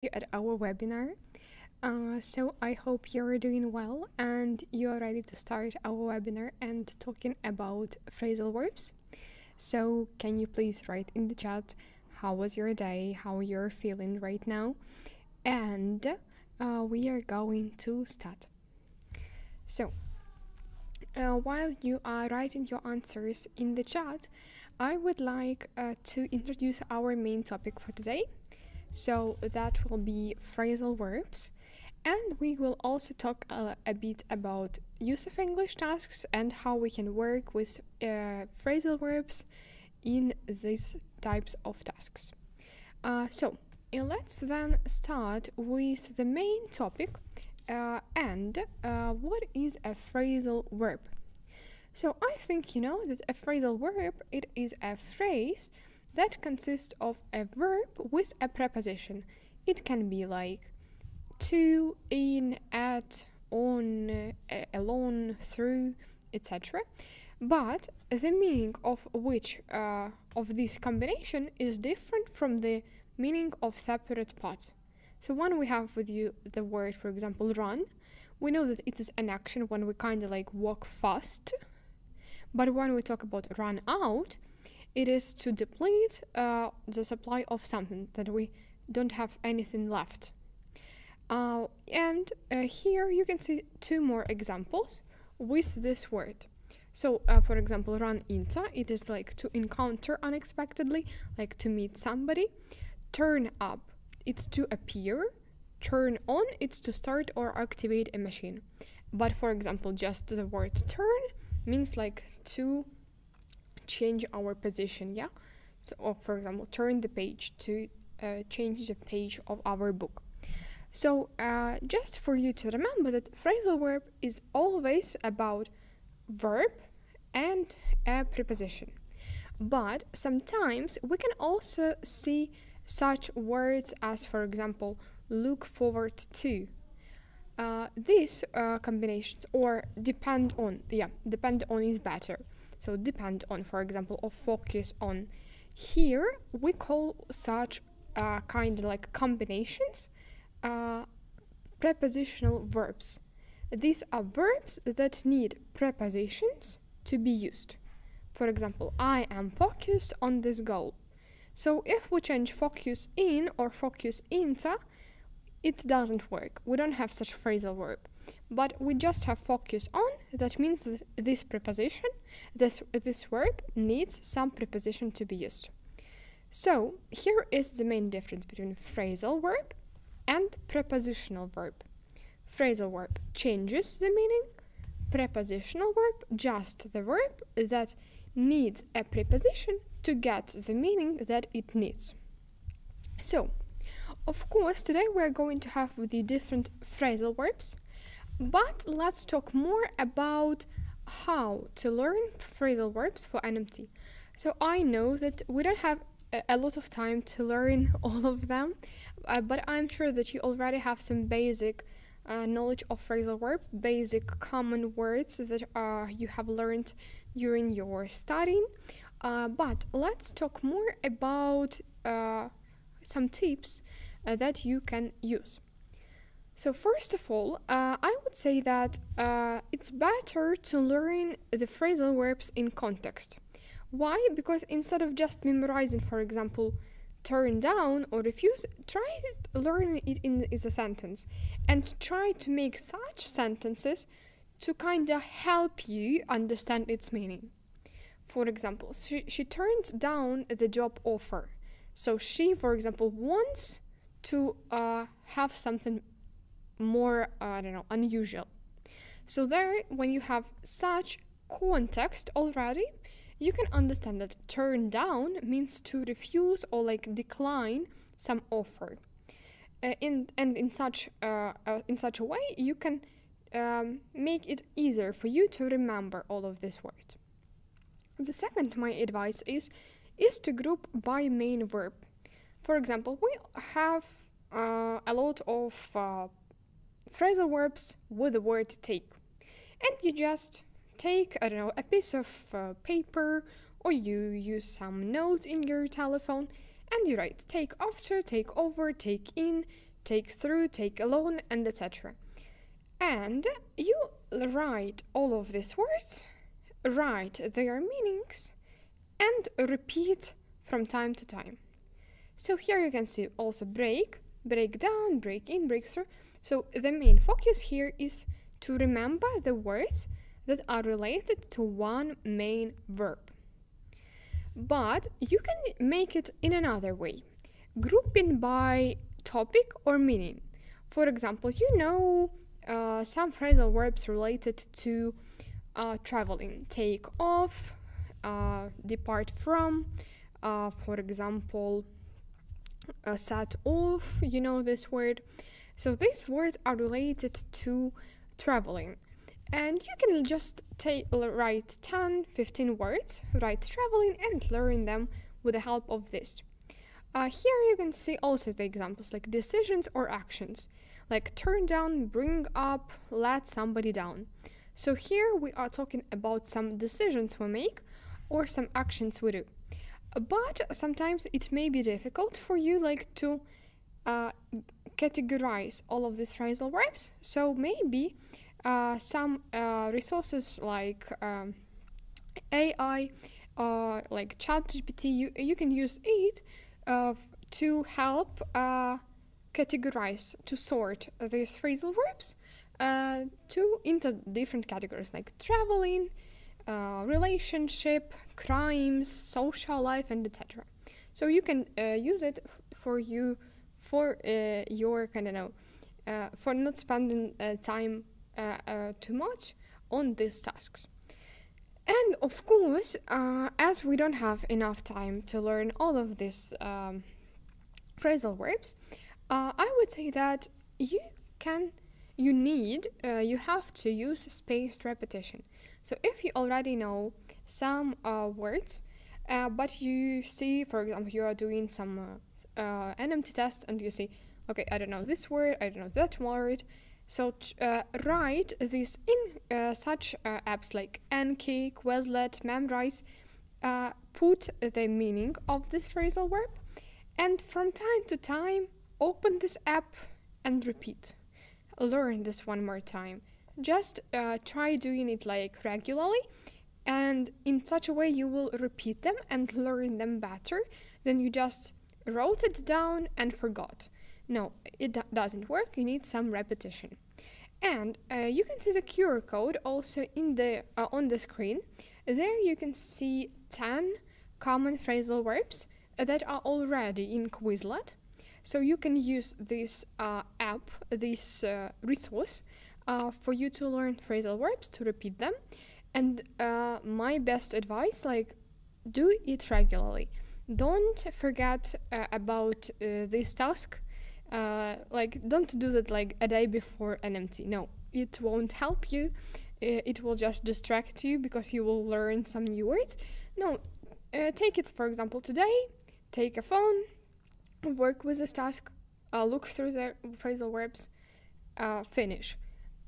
At our webinar. So I hope you're doing well and you're ready to start our webinar and talking about phrasal verbs. So can you please write in the chat how was your day, how you're feeling right now, and we are going to start. So while you are writing your answers in the chat, I would like to introduce our main topic for today. So that will be phrasal verbs, and we will also talk a bit about use of English tasks and how we can work with phrasal verbs in these types of tasks. So let's then start with the main topic and what is a phrasal verb. So I think you know that a phrasal verb, it is a phrase that consists of a verb with a preposition. It can be like to, in, at, on, alone, through, etc. But the meaning of which of this combination is different from the meaning of separate parts. So when we have with you the word, for example, run, we know that it is an action when we kind of like walk fast. But when we talk about run out, it is to deplete the supply of something, that we don't have anything left. And here you can see two more examples with this word. So, for example, run into, it is like to encounter unexpectedly, like to meet somebody. Turn up, it's to appear. Turn on, it's to start or activate a machine. But for example, just the word turn means like to change our position, yeah? So, or for example, turn the page, to change the page of our book. So just for you to remember that phrasal verb is always about verb and a preposition. But sometimes we can also see such words as, for example, look forward to. These combinations, or depend on, depend on is better. So depend on, for example, or focus on. Here we call such kind of like combinations prepositional verbs. These are verbs that need prepositions to be used. For example, I am focused on this goal. So if we change focus in or focus into, it doesn't work. We don't have such phrasal verb. But we just have focus on. That means that this preposition, this verb needs some preposition to be used. So here is the main difference between phrasal verb and prepositional verb. Phrasal verb changes the meaning. Prepositional verb, just the verb that needs a preposition to get the meaning that it needs. So, of course, today we're going to have the different phrasal verbs. But let's talk more about how to learn phrasal verbs for NMT. So I know that we don't have a lot of time to learn all of them, but I'm sure that you already have some basic knowledge of phrasal verb, basic common words that you have learned during your studying. But let's talk more about some tips that you can use. So first of all, I would say that it's better to learn the phrasal verbs in context. Why? Because instead of just memorizing, for example, turn down or refuse, try learning it in a sentence and try to make such sentences to kind of help you understand its meaning. For example, she turns down the job offer. So she, for example, wants to have something more, unusual. So there, when you have such context already, you can understand that turn down means to refuse or like decline some offer. In such a way, you can make it easier for you to remember all of this word. The second, my advice is to group by main verb. For example, we have a lot of phrasal verbs with the word take, and you just take, a piece of paper, or you use some notes in your telephone, and you write take after, take over, take in, take through, take alone, and etc. And you write all of these words, write their meanings, and repeat from time to time. So here you can see also break, break down, break in, break through. So the main focus here is to remember the words that are related to one main verb. But you can make it in another way, grouping by topic or meaning. For example, you know some phrasal verbs related to traveling. Take off, depart from, for example, set off, you know this word. So these words are related to traveling. And you can just write 10, 15 words, write traveling, and learn them with the help of this. Here you can see also the examples like decisions or actions, like turn down, bring up, let somebody down. So here we are talking about some decisions we make or some actions we do. But sometimes it may be difficult for you like to categorize all of these phrasal verbs. So maybe some resources like AI, like ChatGPT, you can use it to help categorize, to sort these phrasal verbs into different categories like traveling, relationship, crimes, social life, and etc. So you can use it for your for not spending time too much on these tasks. And of course, as we don't have enough time to learn all of these phrasal verbs, I would say that you have to use spaced repetition. So if you already know some words, but you see, for example, you are doing some NMT test and you see, okay, I don't know this word, I don't know that word. So write this in such apps like Anki, Quizlet, Memrise, put the meaning of this phrasal verb, and from time to time, open this app and repeat. Learn this one more time. Just try doing it like regularly, and in such a way you will repeat them and learn them better than you just wrote it down and forgot. No, it doesn't work. You need some repetition. And you can see the QR code also in the on the screen. There you can see 10 common phrasal verbs that are already in Quizlet. So you can use this app, this resource, for you to learn phrasal verbs, to repeat them. And my best advice, like, do it regularly. Don't forget about this task. Like, don't do that like a day before NMT. No, it won't help you. It will just distract you because you will learn some new words. No, take it, for example, today. Take a phone, work with this task, look through the phrasal verbs, finish.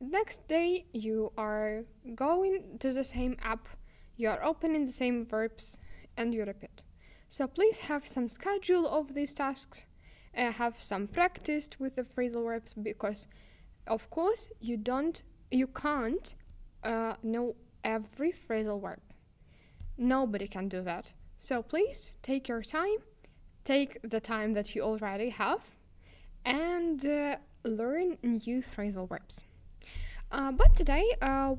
Next day, you are going to the same app, you are opening the same verbs, and you repeat. So please have some schedule of these tasks, have some practice with the phrasal verbs, because of course you can't know every phrasal verb. Nobody can do that. So please take your time, take the time that you already have, and learn new phrasal verbs. But today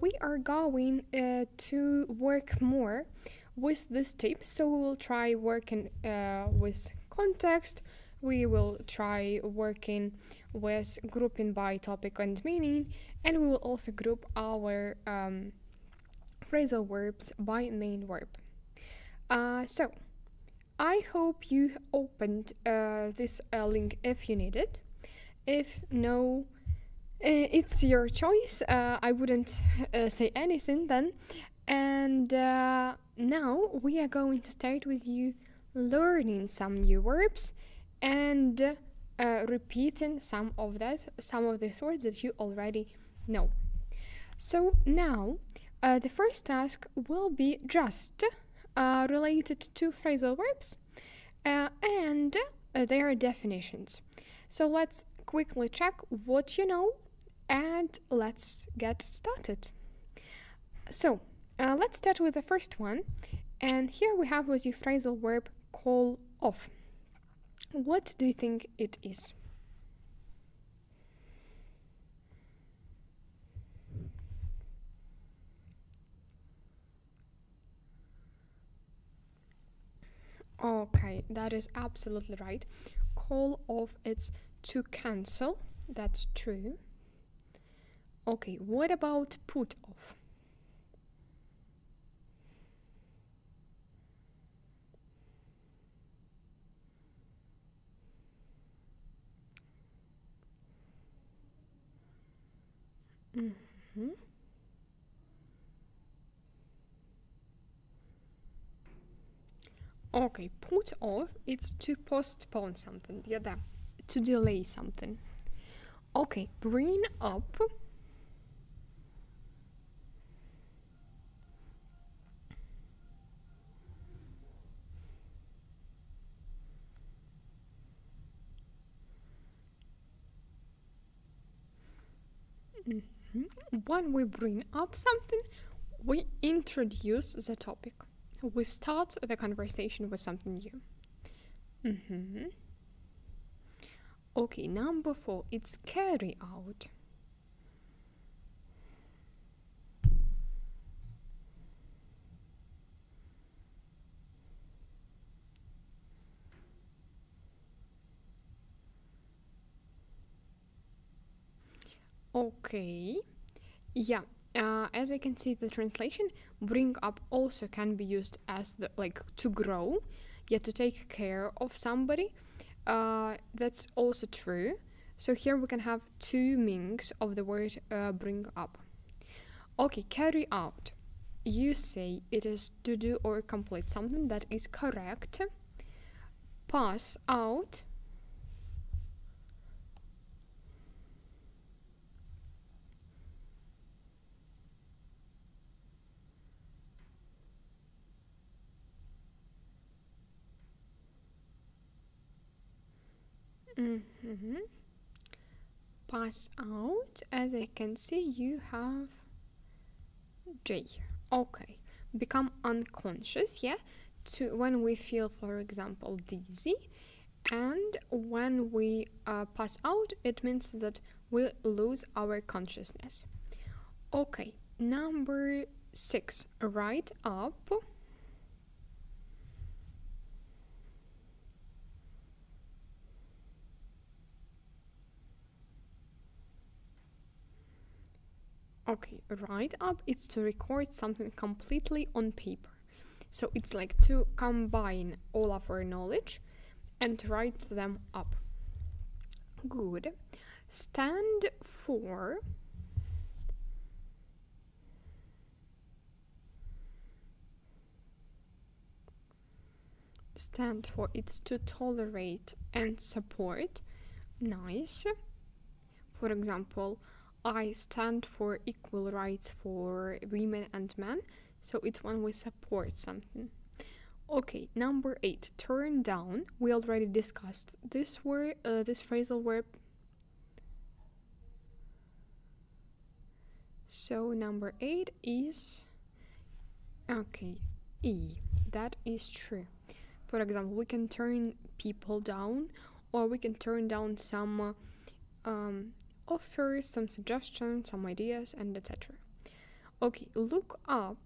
we are going to work more with these tips. So we will try working with context. We will try working with grouping by topic and meaning, and we will also group our phrasal verbs by main verb. So I hope you opened this link if you need it. If no, it's your choice. I wouldn't say anything then. And now we are going to start with you learning some new verbs and repeating some of these words that you already know. So now the first task will be just related to phrasal verbs and their definitions. So let's quickly check what you know and let's get started. So, let's start with the first one. And here we have with you phrasal verb call off. What do you think it is? Okay, that is absolutely right. Call off, it's to cancel. That's true. Okay, what about put off? Mm-hmm. Okay, put off, it's to postpone something, to delay something. Okay, bring up. When we bring up something, we introduce the topic. We start the conversation with something new. Okay, number 4, it's carry out. Okay, yeah. As I can see the translation, bring up also can be used as to grow, to take care of somebody. That's also true. So here we can have two meanings of the word bring up. Okay, carry out. You say it is to do or complete something, that is correct. Pass out. Pass out, as I can see, you have J. Okay, become unconscious, to when we feel, for example, dizzy, and when we pass out, it means that we lose our consciousness. Okay, number 6, write up. Okay, write up, it's to record something completely on paper. So it's like to combine all of our knowledge and write them up. Good. Stand for. Stand for, it's to tolerate and support. Nice. For example, I stand for equal rights for women and men, so it's when we support something. Okay, number 8, turn down. We already discussed this word, this phrasal verb. So number 8 is, okay, E. That is true. For example, we can turn people down, or we can turn down some offers, some suggestions, some ideas, and etc. Okay, look up.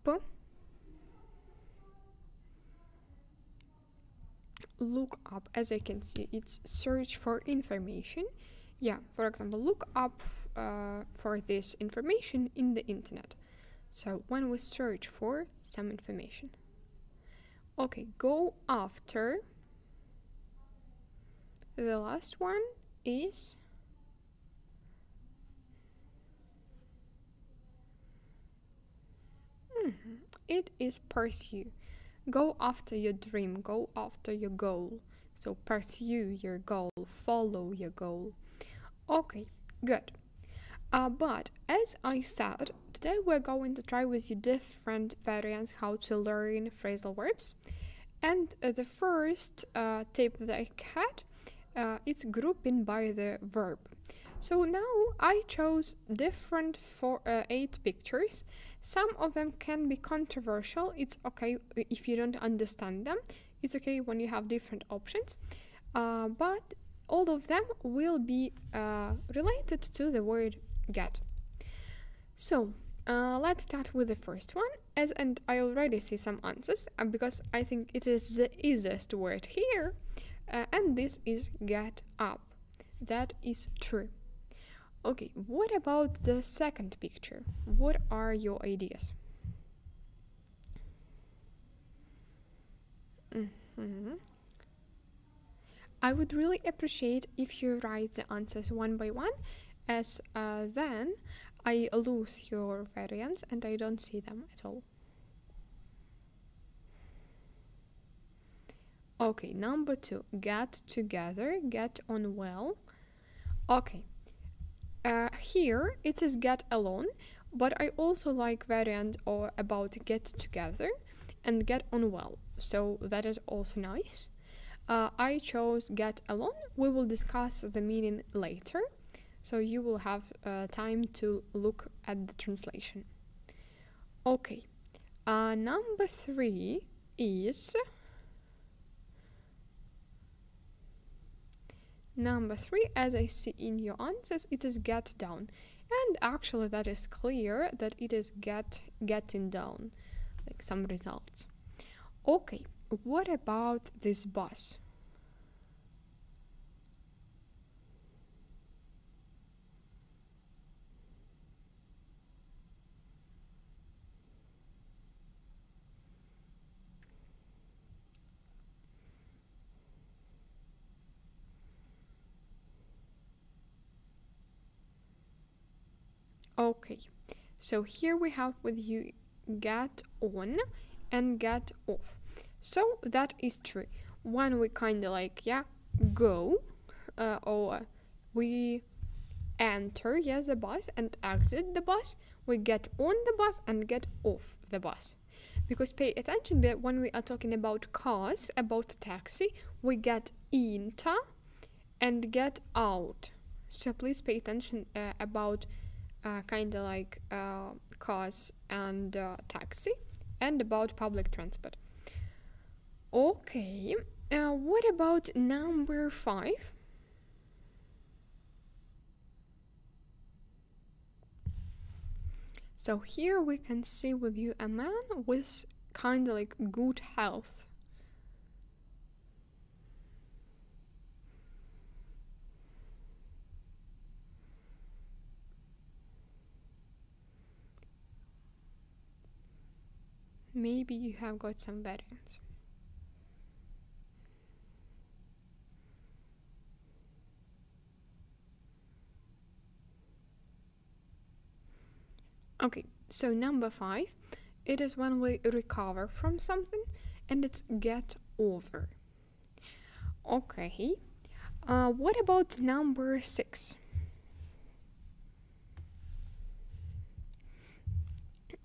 Look up, as I can see, it's search for information. For example, look up for this information in the internet. So when we search for some information. Okay, go after. The last one is it is pursue. Go after your dream, go after your goal. So pursue your goal, follow your goal. Okay, good. But as I said, today we're going to try with you different variants how to learn phrasal verbs. And the first tip that I had, it's grouping by the verb. So now I chose different 8 pictures. Some of them can be controversial. It's okay if you don't understand them. It's okay when you have different options. But all of them will be related to the word get. So let's start with the first one. And I already see some answers because I think it is the easiest word here. And this is get up. That is true. Okay, what about the second picture? What are your ideas? I would really appreciate if you write the answers one by one, as then I lose your variants and I don't see them at all. Okay, number 2, get together, get on well. Okay, here it is get alone, but I also like variant or about get together and get on well, so that is also nice. I chose get alone. We will discuss the meaning later, so you will have time to look at the translation. Okay, number 3 is... Number 3, as I see in your answers, it is get down. And actually that is clear that it is getting down, like some results. Okay, what about this bus? Okay, so here we have with you get on and get off. So that is true. When we kind of like, go, or we enter, the bus and exit the bus, we get on the bus and get off the bus. Because pay attention, when we are talking about cars, about taxi, we get into and get out. So please pay attention about kind of like cars and taxi, and about public transport. Okay, what about number 5? So here we can see with you a man with kind of like good health. Maybe you have got some variants. Okay, so number 5, it is when we recover from something, and it's get over. Okay, what about number 6?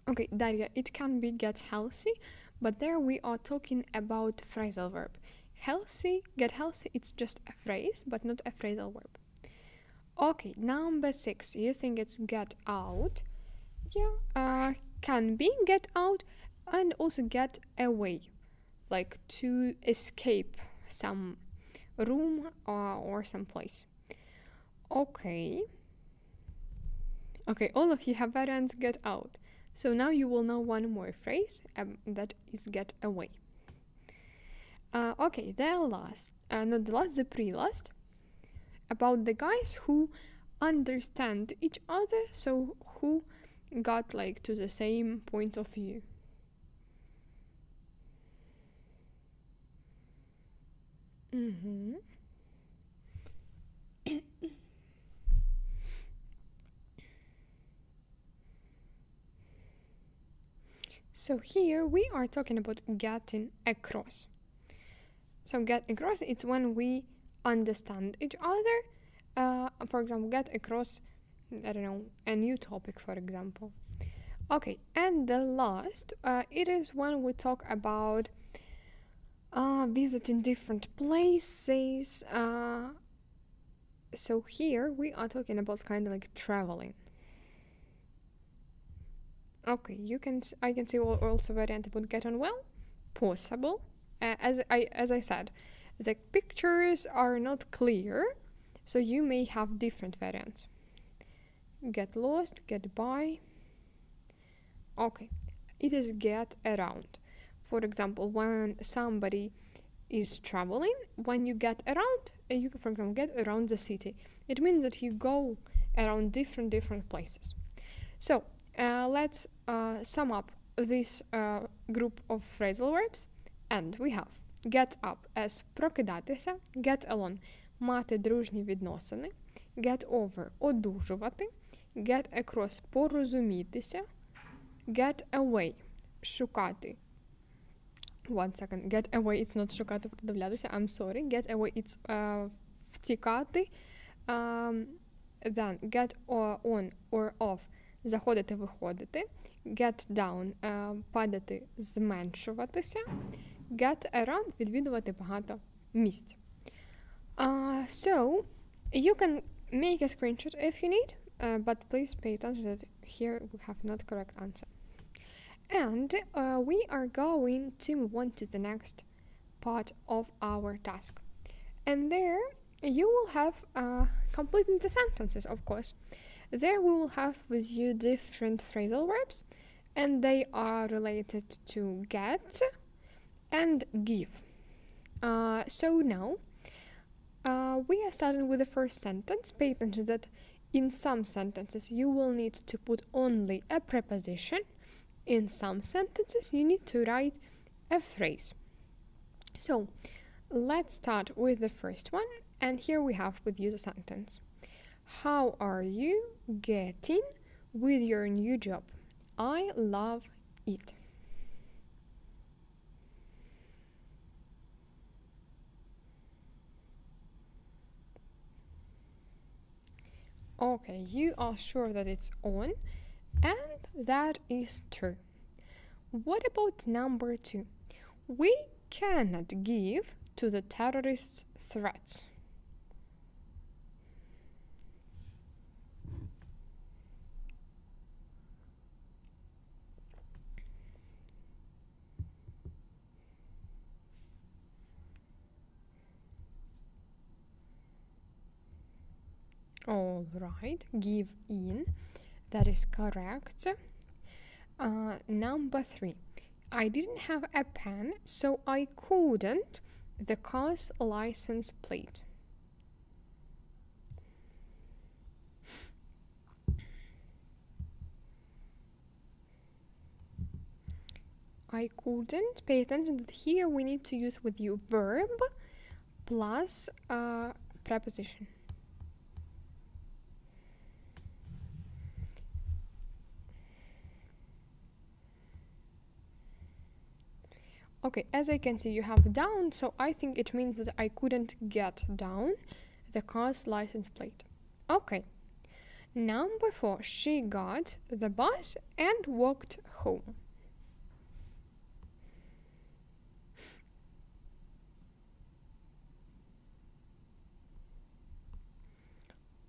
Okay, Daria, it can be get healthy, but there we are talking about phrasal verb. Healthy, get healthy, it's just a phrase, but not a phrasal verb. Okay, number 6, you think it's get out? Yeah, can be get out and also get away, like to escape some room or some place. Okay, all of you have variants get out. So now you will know one more phrase, that is get away. Okay, the pre-last, about the guys who understand each other, so who got like to the same point of view. So here we are talking about getting across. So get across, it's when we understand each other. For example, get across, I don't know, a new topic, for example. Okay, and the last, it is when we talk about visiting different places, So here we are talking about kind of like traveling. Okay, I can see also variant about get on well, possible. As I said, the pictures are not clear, so you may have different variants. Get lost, get by. Okay, it is get around. For example, when somebody is traveling, when you get around, you can, for example, get around the city. It means that you go around different places. So let's sum up this group of phrasal verbs. And we have get up as прокидатися, get along мати дружні відносини, get over одужувати, get across порозумітися, get away шукати. One second. Get away, it's not шукати, придивлятися. I'm sorry. Get away, it's втікати. Then get on or off заходити, виходити. Get down падати, зменшуватися. Get around відвідувати багато місць. So, you can make a screenshot if you need, but please pay attention that here we have not correct answer. And we are going to move on to the next part of our task. And there you will have completing the sentences, of course. There we will have with you different phrasal verbs, and they are related to get and give. So now we are starting with the first sentence. Pay attention that in some sentences you will need to put only a preposition. In some sentences you need to write a phrase. So let's start with the first one, and here we have with you the sentence. How are you getting with your new job? I love it. Okay, you are sure that it's on, and that is true. What about number 2? We cannot give to the terrorists' threats. All right, give in. That is correct. Number 3. I didn't have a pen, so I couldn't the car's license plate. I couldn't. Pay attention that here we need to use with you verb plus preposition. Okay, as I can see, you have down, so I think it means that I couldn't get down the car's license plate. Okay. Number 4, she got the bus and walked home.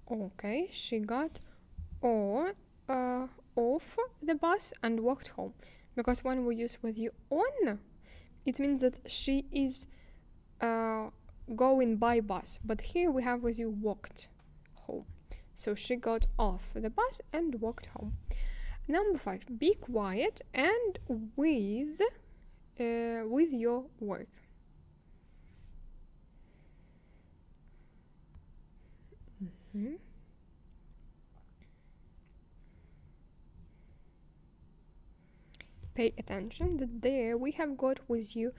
Okay, she got off the bus and walked home. Because when we use with you on, it means that she is going by bus, but here we have with you walked home. So she got off the bus and walked home. Number 5, be quiet and with your work. Pay attention that there we have got with you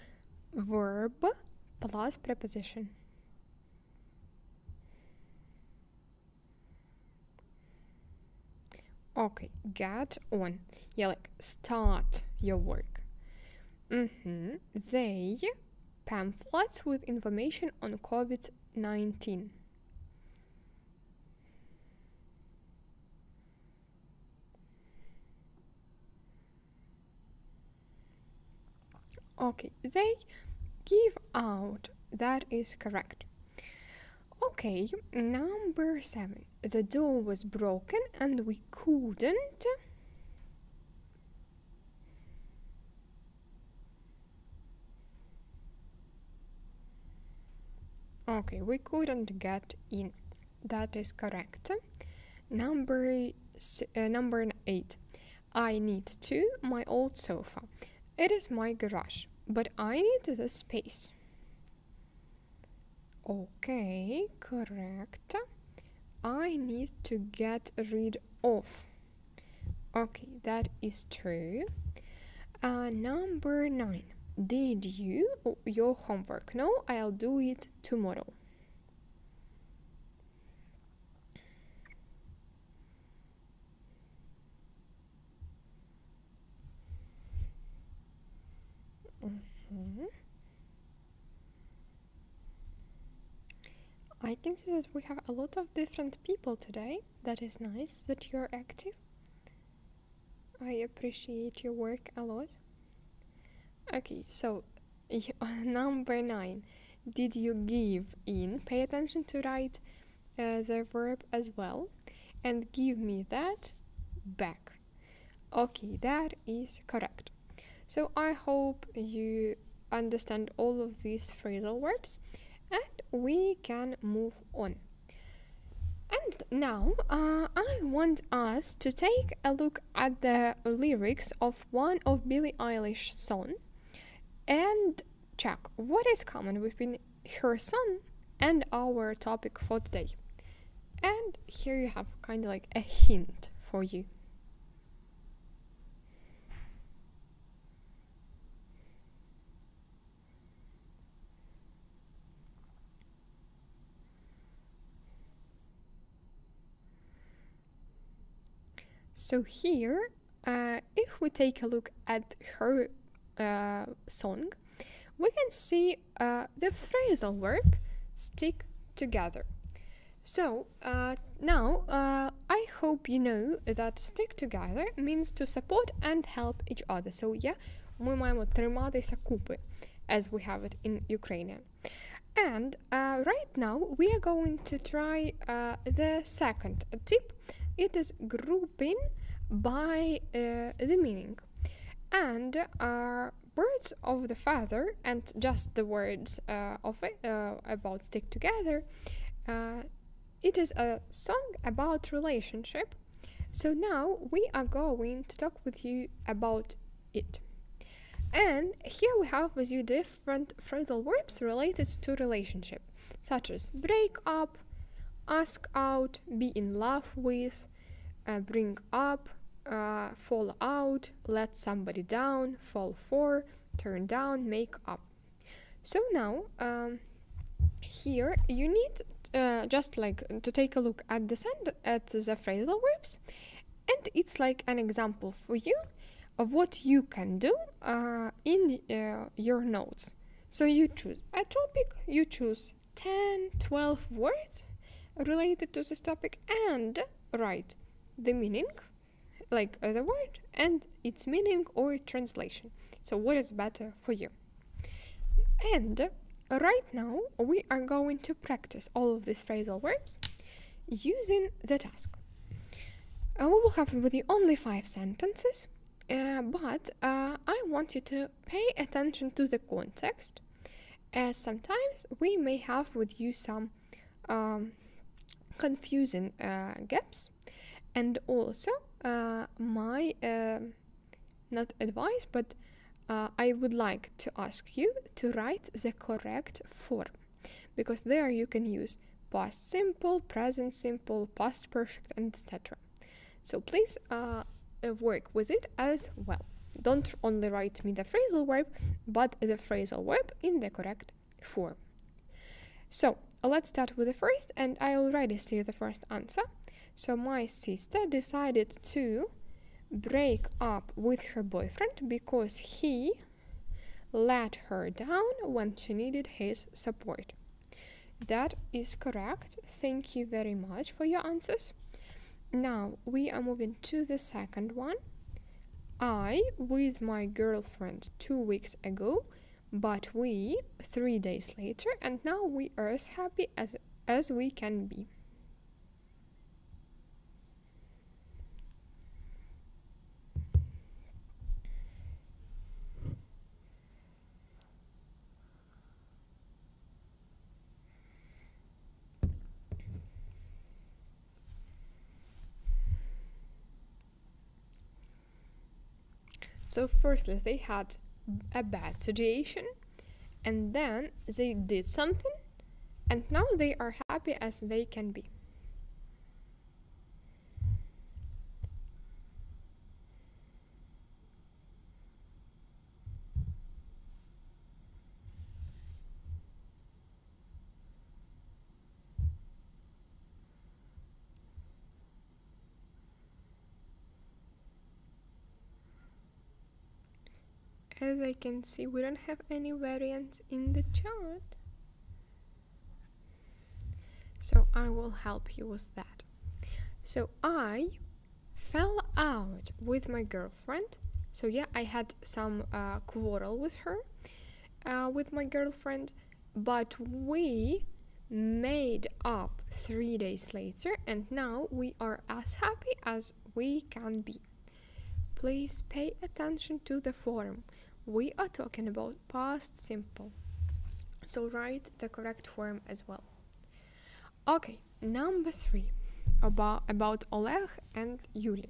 verb plus preposition. Okay, get on. Yeah, like start your work. They pamphlets with information on COVID-19. Okay, they give out. That is correct. Okay, number 7. The door was broken and we couldn't. Okay, we couldn't get in. That is correct. Number 8. I need to my old sofa. It is my garage, but I need the space. Okay, correct. I need to get rid of. Okay, that is true. Number 9. Did you your homework? No, I'll do it tomorrow. I can see that we have a lot of different people today. That is nice that you're active. I appreciate your work a lot. Okay, so number 9. Did you give in? Pay attention to write the verb as well. And give me that back. Okay, that is correct. So I hope you understand all of these phrasal verbs and we can move on. And now I want us to take a look at the lyrics of one of Billie Eilish's songs and check what is common between her song and our topic for today. And here you have kind of like a hint for you. So here, if we take a look at her song, we can see the phrasal verb stick together. So now I hope you know that stick together means to support and help each other. So yeah, ми маємо триматися купи, as we have it in Ukrainian. And right now we are going to try the second tip. It is grouping by the meaning. And words of the father and just the words of it about stick together. It is a song about relationship. So now we are going to talk with you about it. And here we have with you different phrasal verbs related to relationship, such as break up, ask out, be in love with, bring up, fall out, let somebody down, fall for, turn down, make up. So now here you need just like to take a look at the phrasal verbs, and it's like an example for you of what you can do in your notes. So you choose a topic, you choose 10, 12 words related to this topic and write the meaning, like the word and its meaning or translation. So what is better for you? And right now we are going to practice all of these phrasal verbs using the task. We will have with you only 5 sentences, but I want you to pay attention to the context, as sometimes we may have with you some confusing gaps. And also my not advice, but I would like to ask you to write the correct form, because there you can use past simple, present simple, past perfect, and etc. So please work with it as well. Don't only write me the phrasal verb, but the phrasal verb in the correct form. So let's start with the first, and I already see the first answer. So my sister decided to break up with her boyfriend because he let her down when she needed his support. That is correct. Thank you very much for your answers. Now we are moving to the second one. I with my girlfriend 2 weeks ago, but we 3 days later, and now we are as happy as as we can be. So firstly, they had a bad situation, and then they did something, and now they are happy as they can be. As I can see, we don't have any variants in the chat. So I will help you with that. So I fell out with my girlfriend. So yeah, I had some quarrel with her, with my girlfriend, but we made up 3 days later, and now we are as happy as we can be. Please pay attention to the form. We are talking about past simple, so write the correct form as well. Okay, number 3, about Oleg and Yulia.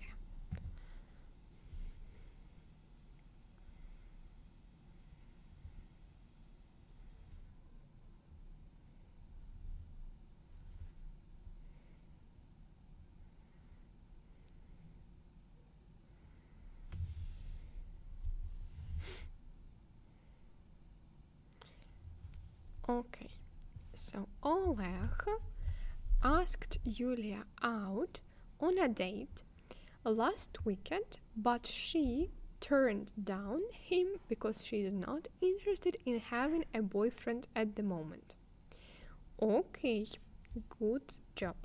Okay, so Oleg asked Yulia out on a date last weekend, but she turned down him because she is not interested in having a boyfriend at the moment. Okay, good job.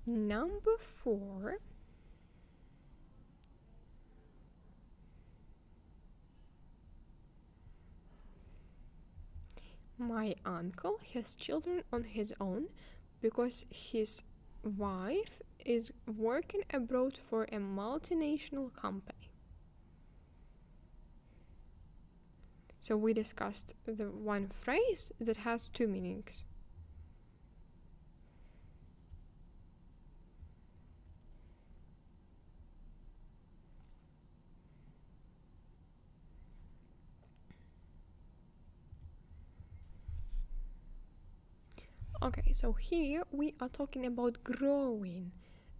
Number 4. My uncle has children on his own because his wife is working abroad for a multinational company. So we discussed the one phrase that has 2 meanings. Okay, so here we are talking about growing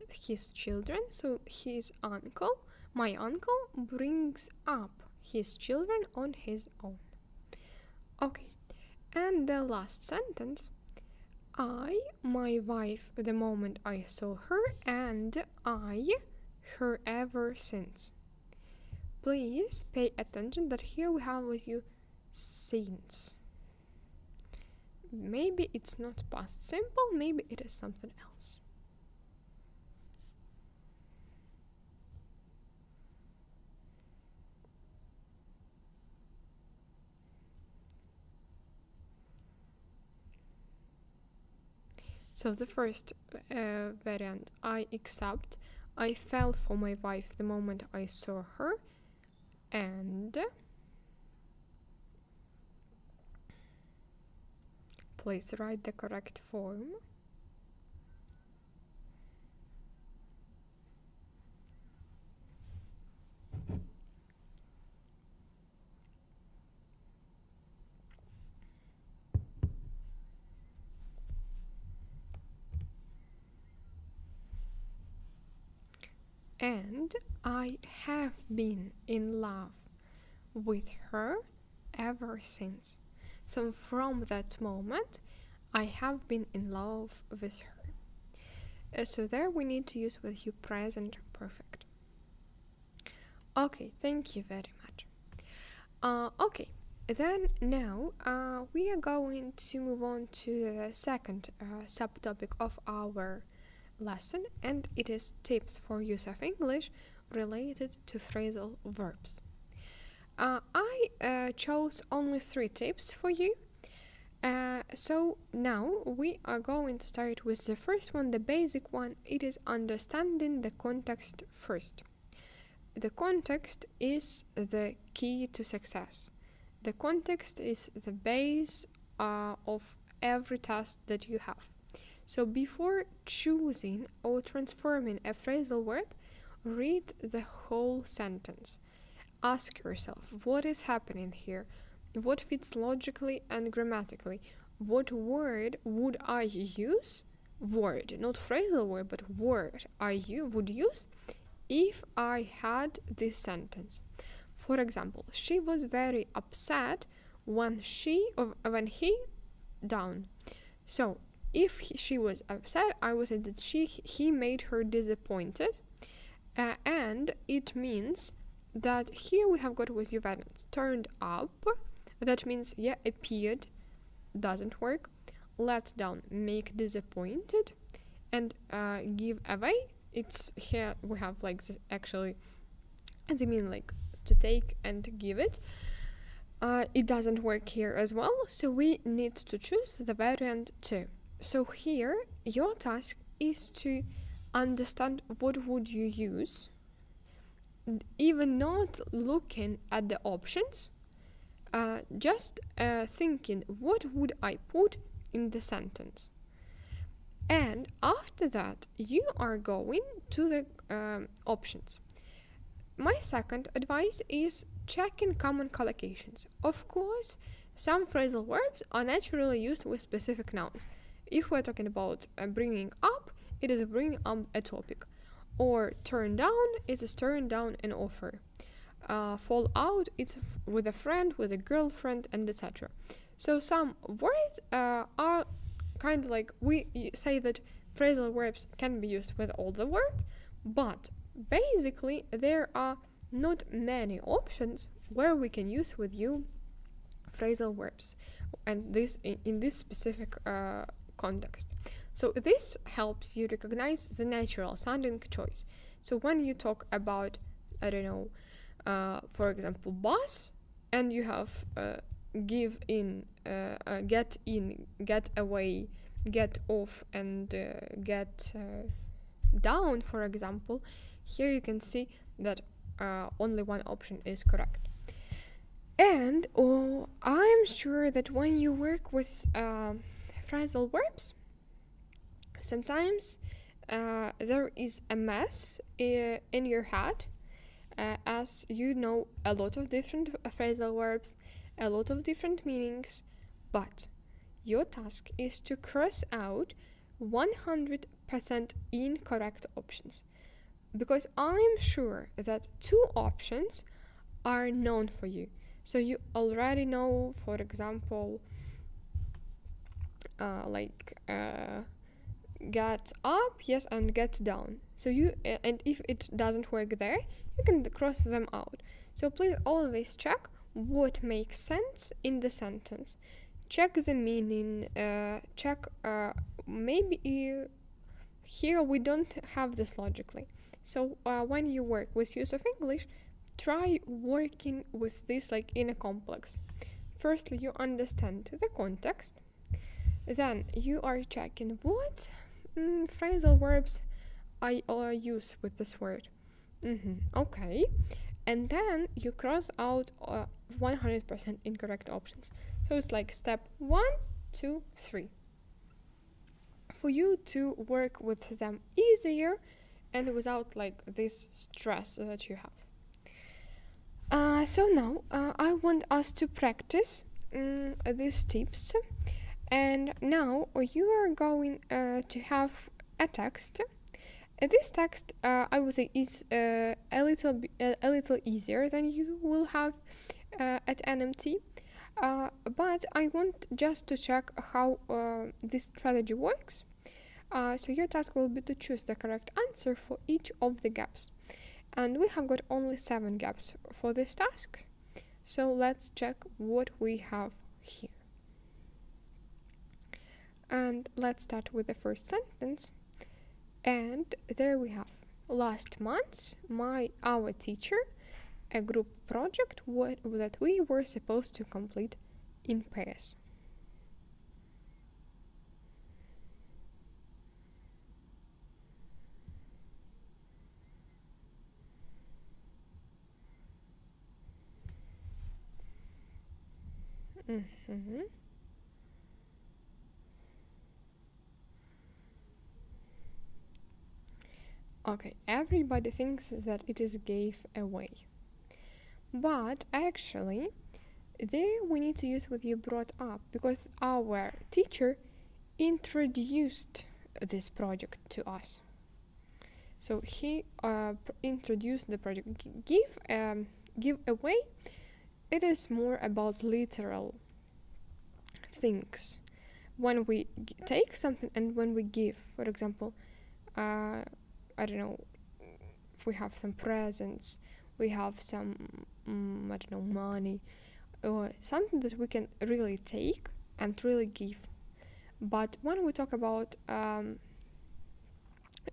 his children. So my uncle brings up his children on his own. Okay, and the last sentence, my wife, the moment I saw her, and I, her ever since. Please pay attention that here we have with you since. Maybe it's not past simple, maybe it is something else. So the first variant, I accept. I fell for my wife the moment I saw her, and please write the correct form. And I have been in love with her ever since. So from that moment, I have been in love with her. So there we need to use with you present perfect. Okay, thank you very much. Okay, then now we are going to move on to the second subtopic of our lesson, and it is tips for use of English related to phrasal verbs. I chose only 3 tips for you, So now we are going to start with the first one, the basic one. It is understanding the context first. The context is the key to success. The context is the base of every task that you have. So before choosing or transforming a phrasal verb, read the whole sentence. Ask yourself, what is happening here? What fits logically and grammatically? What word would I use? Word, not phrasal verb, but word would use if I had this sentence. For example, she was very upset when he down. So if she was upset, I would say that he made her disappointed, and it means that here we have got with Juventus turned up. That means appeared, doesn't work. Let down, make disappointed, and give away. It's here we have like this actually, and I mean like to take and give it. It doesn't work here as well, so we need to choose the variant 2. So here your task is to understand what would you use, even not looking at the options, just thinking what would I put in the sentence. And after that you are going to the options. My second advice is checking common collocations. Of course, some phrasal verbs are naturally used with specific nouns. If we're talking about bringing up, it is bringing up a topic. Or turn down, it is turn down an offer. Fall out, it's with a friend, with a girlfriend, and etc. So some words are kind of like, we say that phrasal verbs can be used with all the words, but basically there are not many options where we can use with you phrasal verbs, and this in this specific context. So this helps you recognize the natural sounding choice. So when you talk about, I don't know, for example, bus, and you have give in, get in, get away, get off, and get down, for example, here you can see that only one option is correct. And I'm sure that when you work with phrasal verbs, sometimes there is a mess in your head, as you know a lot of different phrasal verbs, a lot of different meanings, but your task is to cross out 100% incorrect options, because I'm sure that 2 options are known for you. So you already know, for example, get up, yes, and get down. So you and if it doesn't work there, you can cross them out. So please always check what makes sense in the sentence. Check the meaning, check maybe here we don't have this logically. So when you work with use of English, try working with this like in a complex. Firstly, you understand the context, then you are checking what phrasal verbs I use with this word. Okay, and then you cross out 100% incorrect options. So it's like step 1, 2, 3 for you to work with them easier and without like this stress that you have. So now I want us to practice these tips, and now you are going to have a text. This text I would say is a little easier than you will have at NMT, but I want just to check how this strategy works. So your task will be to choose the correct answer for each of the gaps. And we have got only 7 gaps for this task. So let's check what we have here. And let's start with the first sentence. And there we have, last month, our teacher, a group project that we were supposed to complete in pairs. Mhm. Okay, everybody thinks that it is gave away. But actually, there we need to use what you brought up, because our teacher introduced this project to us. So he introduced the project. Give away, it is more about literal things. When we take something and when we give, for example, I don't know, if we have some presents, we have some, I don't know, money, or something that we can really take and really give. But when we talk about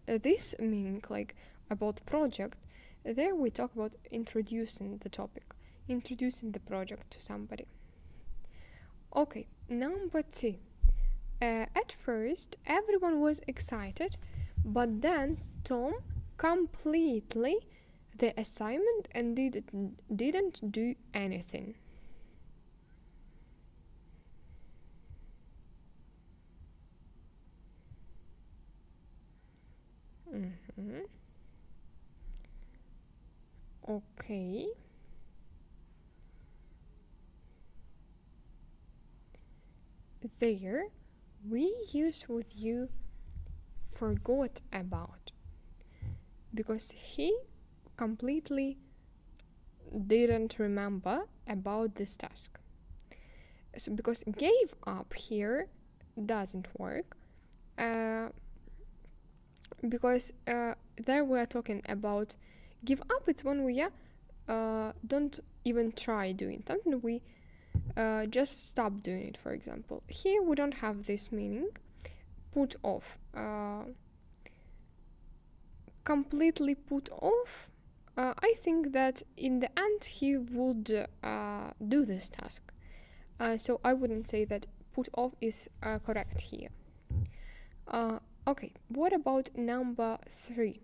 this meaning, like about project, there we talk about introducing the topic, introducing the project to somebody. Okay, number 2. At first, everyone was excited, but then Tom completely the assignment and didn't do anything. Okay. There we use what you forgot about, because he completely didn't remember about this task. So because gave up here doesn't work, because there we are talking about give up. It's when we don't even try doing something, we just stop doing it, for example. Here we don't have this meaning. Put off, completely put off. I think that in the end he would do this task, so I wouldn't say that put off is correct here. Okay, what about number 3?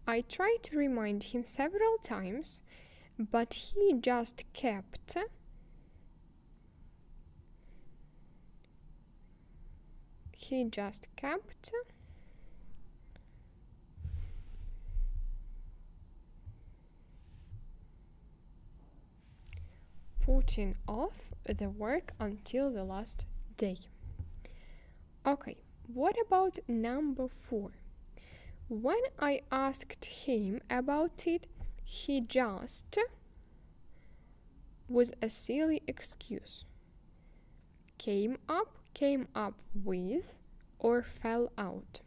I tried to remind him several times, but he just kept putting off the work until the last day. Okay, what about number 4? When I asked him about it, he just, with a silly excuse, came up with, or fell out.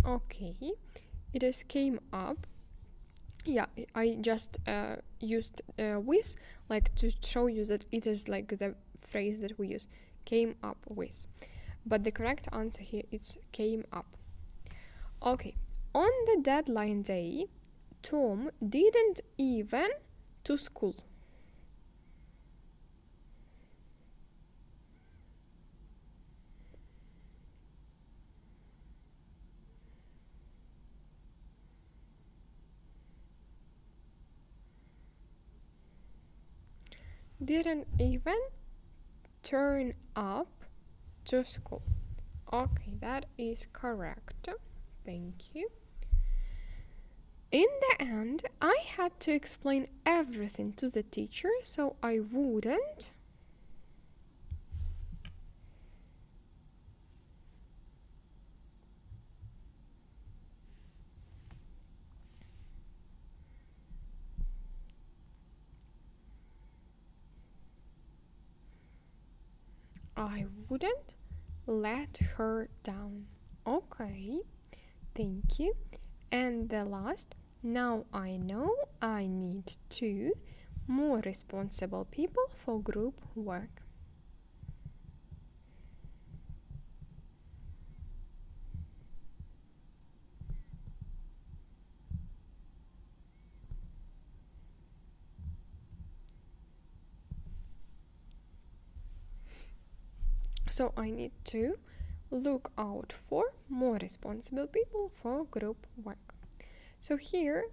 Okay, it is came up. Yeah, I just used with, like, to show you that it is like the phrase that we use, came up with. But the correct answer here is came up. Okay, on the deadline day, Tom didn't even to school. Didn't even turn up to school. Okay, that is correct. Thank you. In the end, I had to explain everything to the teacher, so I wouldn't let her down. Okay, thank you. And the last, now I know I need 2 more responsible people for group work. So I need 2 look out for more responsible people for group work. So here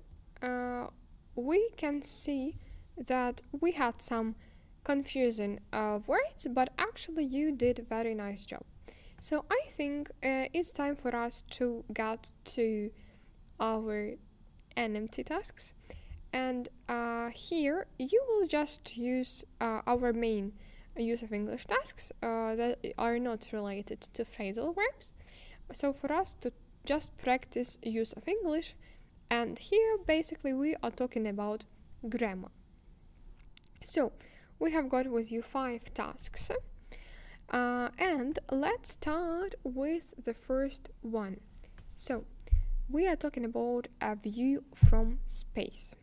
we can see that we had some confusing words, but actually you did a very nice job. So I think it's time for us to get to our NMT tasks, and here you will just use our main use of English tasks that are not related to phrasal verbs. So for us to just practice use of English, and here basically we are talking about grammar. So we have got with you 5 tasks, and let's start with the first one. So we are talking about a view from space.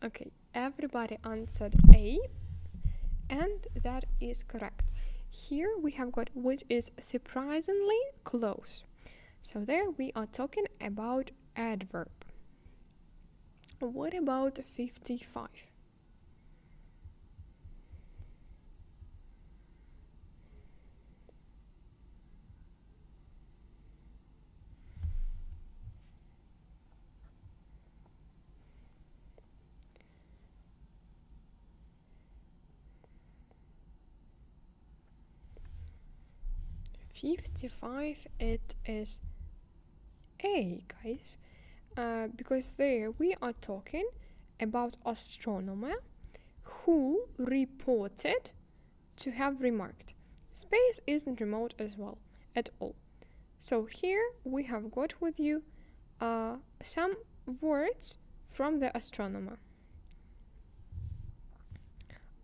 Okay, everybody answered A, and that is correct. Here we have got which is surprisingly close. So there we are talking about adverb. What about 55? It is A, guys, because there we are talking about astronomer who reported to have remarked space isn't remote as well at all. So here we have got with you some words from the astronomer.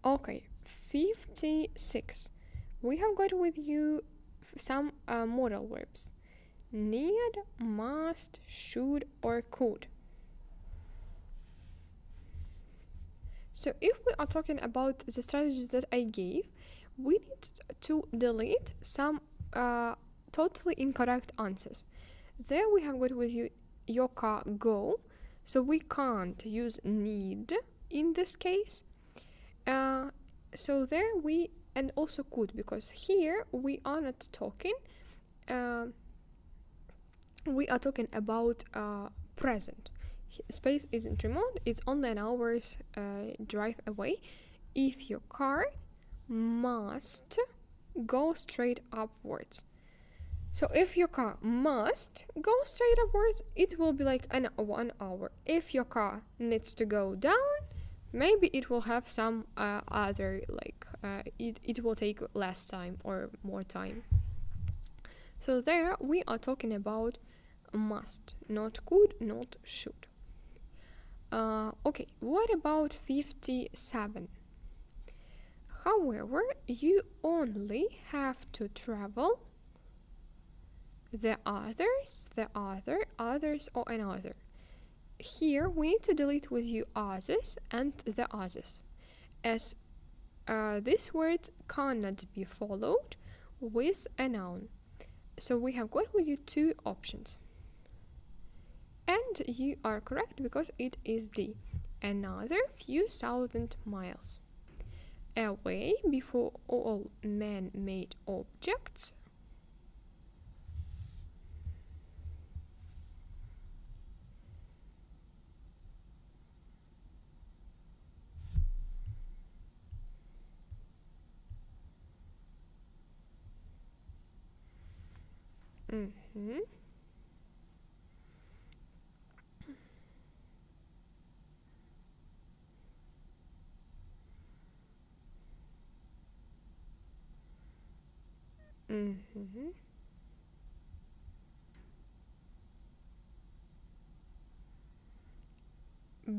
Okay, 56. We have got with you some modal verbs: need, must, should, or could. So if we are talking about the strategies that I gave, we need to delete some totally incorrect answers. There we have got with you your car go, so we can't use need in this case. So there we, and also could, because here we are not talking, we are talking about present. Space isn't remote, it's only an hour's drive away. If your car must go straight upwards. So if your car must go straight upwards, it will be like 1 hour. If your car needs to go down, maybe it will have some other, like, it will take less time or more time. So there we are talking about must, not could, not should. Okay, what about 57? However, you only have to travel the others, or another. Here we need to delete with you others and the others, as these words cannot be followed with a noun. So we have got with you 2 options, and you are correct because it is D. Another few thousand miles away before all man-made objects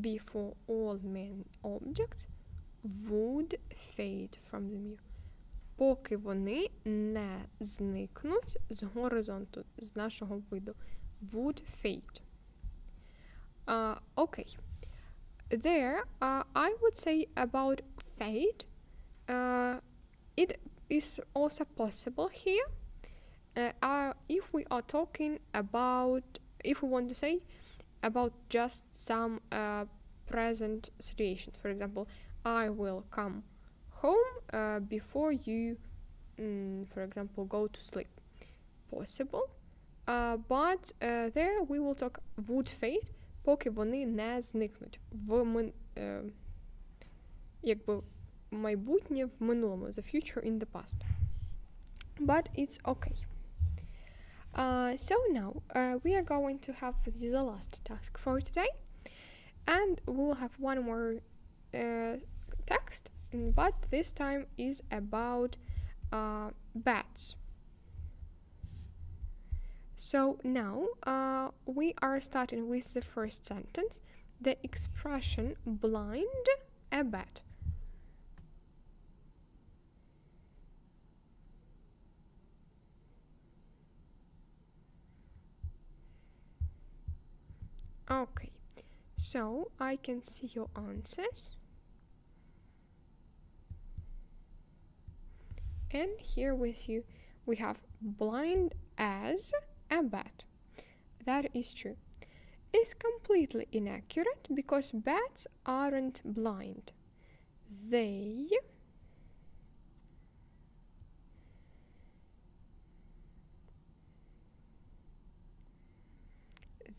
before all men objects would fade from the view. Поки вони не зникнуть з горизонту, з нашого виду. Would fade. Okay. There, I would say about fade, it is also possible here if we are talking about, if we want to say about just some present situation. For example, I will come home before you, for example, go to sleep. Possible. But there we will talk would fade, поки вони не зникнуть. Якби майбутнє в минулому, the future in the past. But it's okay. So now we are going to have with you the last task for today, and we will have one more text, but this time is about bats. So now we are starting with the first sentence, the expression blind a bat. Okay, so I can see your answers. And here with you we have blind as a bat. That is true. It's completely inaccurate because bats aren't blind.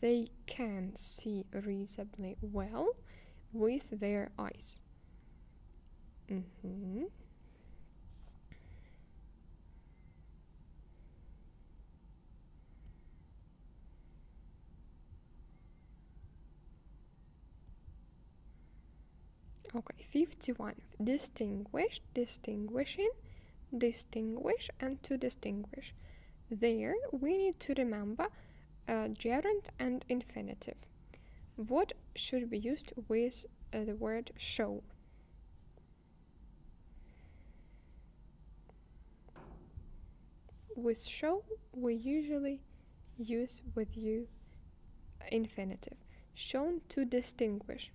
They can see reasonably well with their eyes. Okay, 51. Distinguish, distinguishing, distinguish, and to distinguish. There we need to remember gerund and infinitive. What should be used with the word show? With show we usually use with you infinitive. Shown to distinguish.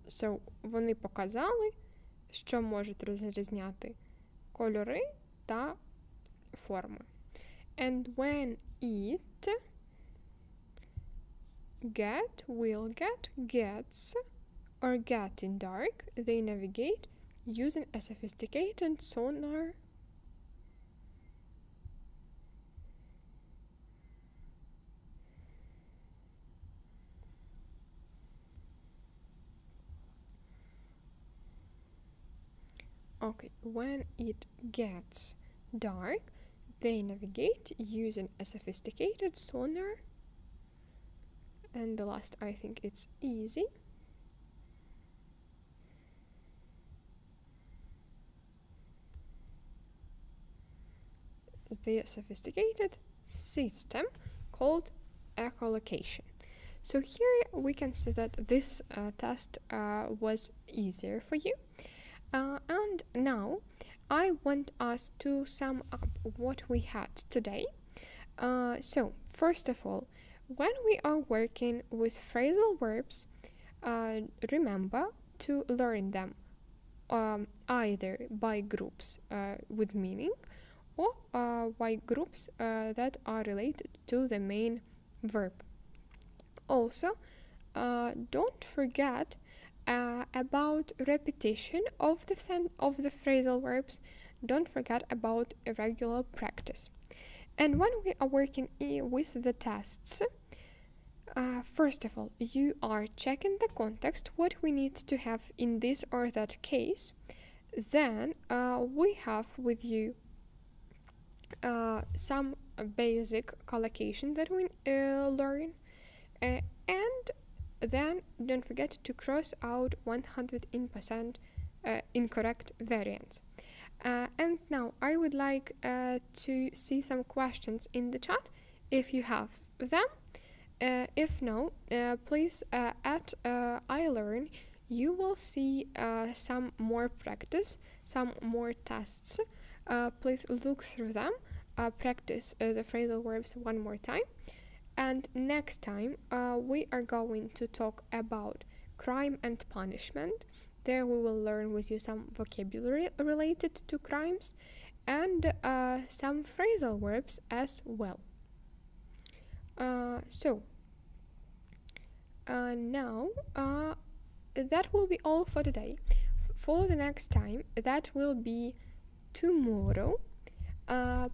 So, вони показали, що можуть розрізняти кольори та форми. And when it, get, will get, gets, or getting dark, they navigate using a sophisticated sonar. Okay, when it gets dark, they navigate using a sophisticated sonar. And the last, I think it's easy. The sophisticated system called echolocation. So here we can see that this test was easier for you. And now I want us to sum up what we had today. So first of all, when we are working with phrasal verbs, remember to learn them either by groups with meaning or by groups that are related to the main verb. Also, don't forget about repetition of the phrasal verbs. Don't forget about regular practice. And when we are working with the tests, first of all, you are checking the context, what we need to have in this or that case. Then we have with you some basic collocation that we learn, and then don't forget to cross out 100% incorrect variants. And now I would like to see some questions in the chat if you have them. If no, please at iLearn you will see some more practice, some more tests. Please look through them, practice the phrasal verbs one more time. And next time we are going to talk about crime and punishment, There we will learn with you some vocabulary related to crimes and some phrasal verbs as well. Now that will be all for today. For the next time, that will be tomorrow.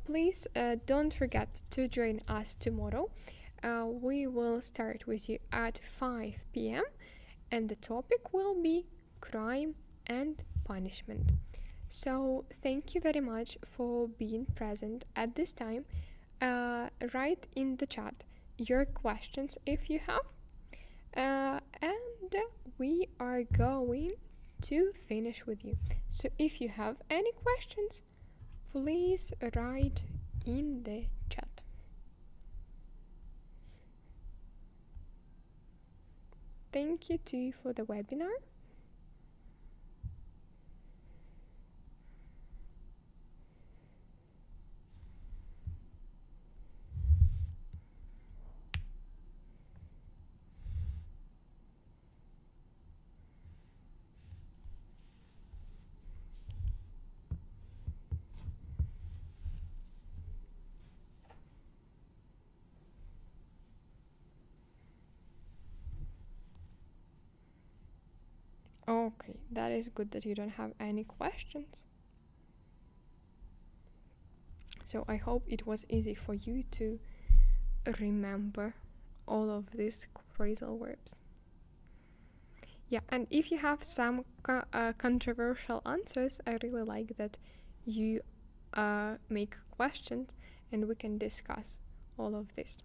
Please don't forget to join us tomorrow. We will start with you at 5 p.m. and the topic will be crime and punishment. So thank you very much for being present at this time. Write in the chat your questions if you have, and we are going to finish with you. So if you have any questions, please write in the chat. Thank you too for the webinar. Okay, that is good that you don't have any questions. So I hope it was easy for you to remember all of these phrasal verbs. Yeah, and if you have some controversial answers, I really like that you make questions and we can discuss all of this.